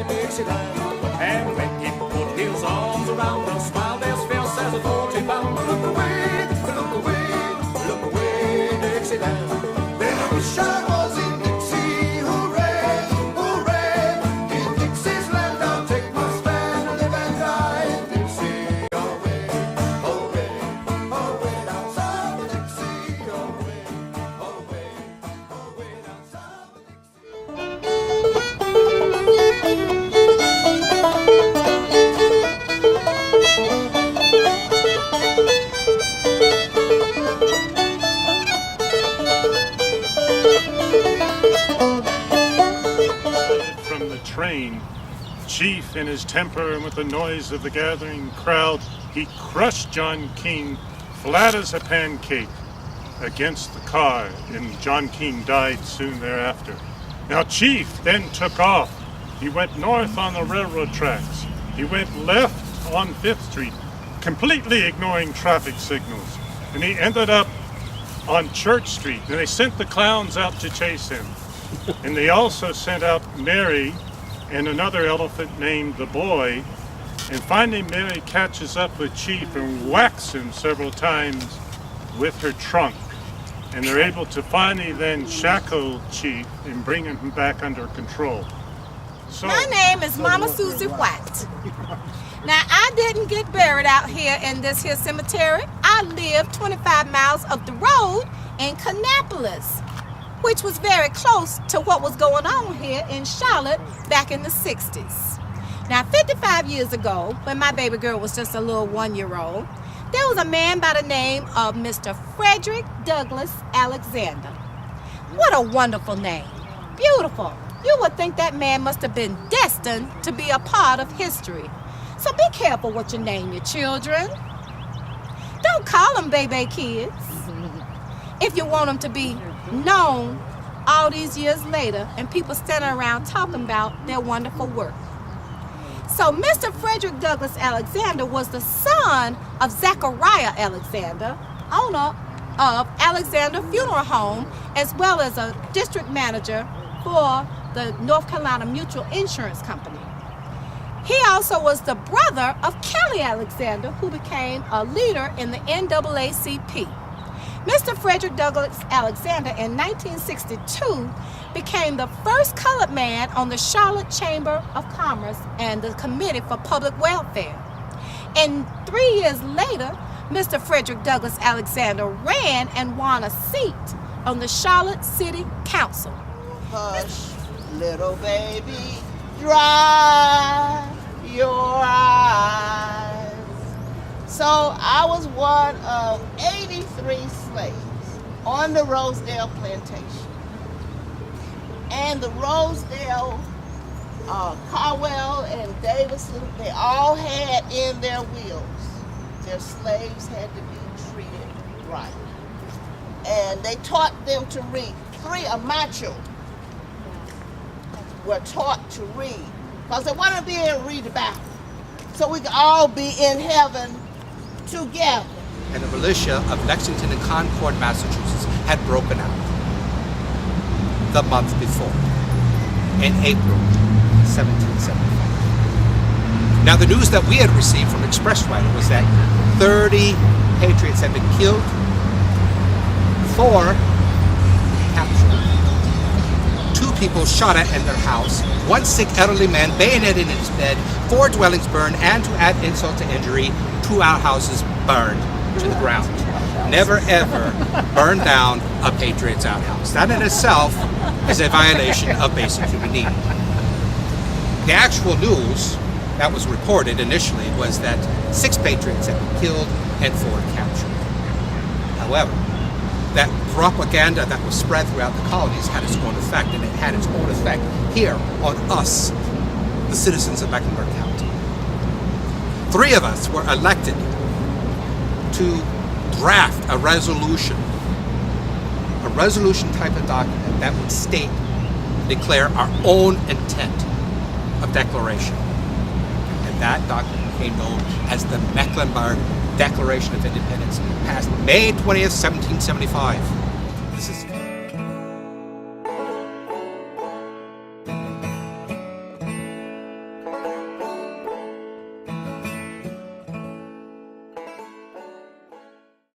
Dixieland. And when he put his arms around her, smiled as fierce as a 40-pound. Look away, Dixieland. Then I wish I was in Dixie, hooray, hooray. In Dixie's land I'll take my stand, live and die in Dixie. Away, away, away down south of Dixie. Away, away, away down south of Dixie. From the train, Chief in his temper and with the noise of the gathering crowd, he crushed John King flat as a pancake against the car, and John King died soon thereafter. Now Chief then took off. He went north on the railroad tracks. He went left on 5th Street, completely ignoring traffic signals. And he ended up on Church Street. And they sent the clowns out to chase him. And they also sent out Mary and another elephant named the Boy. And finally Mary catches up with Chief and whacks him several times with her trunk. And they're able to finally then shackle Chief and bring him back under control. So, my name is Mama Susie White. Now, I didn't get buried out here in this here cemetery. I lived 25 miles up the road in Kannapolis, which was very close to what was going on here in Charlotte back in the 60s. Now, 55 years ago, when my baby girl was just a little 1-year-old, there was a man by the name of Mr. Frederick Douglass Alexander. What a wonderful name. Beautiful. You would think that man must have been destined to be a part of history. So be careful what you name your children. Don't call them baby kids. If you want them to be known all these years later and people standing around talking about their wonderful work. So Mr. Frederick Douglass Alexander was the son of Zachariah Alexander, owner of Alexander Funeral Home, as well as a district manager for the North Carolina Mutual Insurance Company. He also was the brother of Kelly Alexander, who became a leader in the NAACP. Mr. Frederick Douglass Alexander in 1962 became the first colored man on the Charlotte Chamber of Commerce and the Committee for Public Welfare. And 3 years later, Mr. Frederick Douglass Alexander ran and won a seat on the Charlotte City Council. Hush, little baby, dry your eyes. So I was one of 83 slaves on the Rosedale plantation. And the Rosedale, Caldwell and Davison, they all had in their wills their slaves had to be treated right. And they taught them to read. 3 of my children were taught to read because they wanted to be able to read the Bible so we could all be in heaven together. And the militia of Lexington and Concord, Massachusetts had broken out the month before, in April 1775. Now the news that we had received from Express Writer was that 30 patriots had been killed, 4 captured, 2 people shot at in their house, 1 sick elderly man bayoneted in his bed, 4 dwellings burned, and to add insult to injury, 2 outhouses burned to the ground. Never ever burn down a patriot's outhouse. That in itself is a violation of basic human need. The actual news that was reported initially was that 6 patriots had been killed and 4 captured. However, that propaganda that was spread throughout the colonies had its own effect, and it had its own effect here on us, the citizens of Mecklenburg County. 3 of us were elected to draft a resolution type of document that would state, declare our own intent of declaration. And that document became known as the Mecklenburg Declaration of Independence, passed May 20th, 1775. This is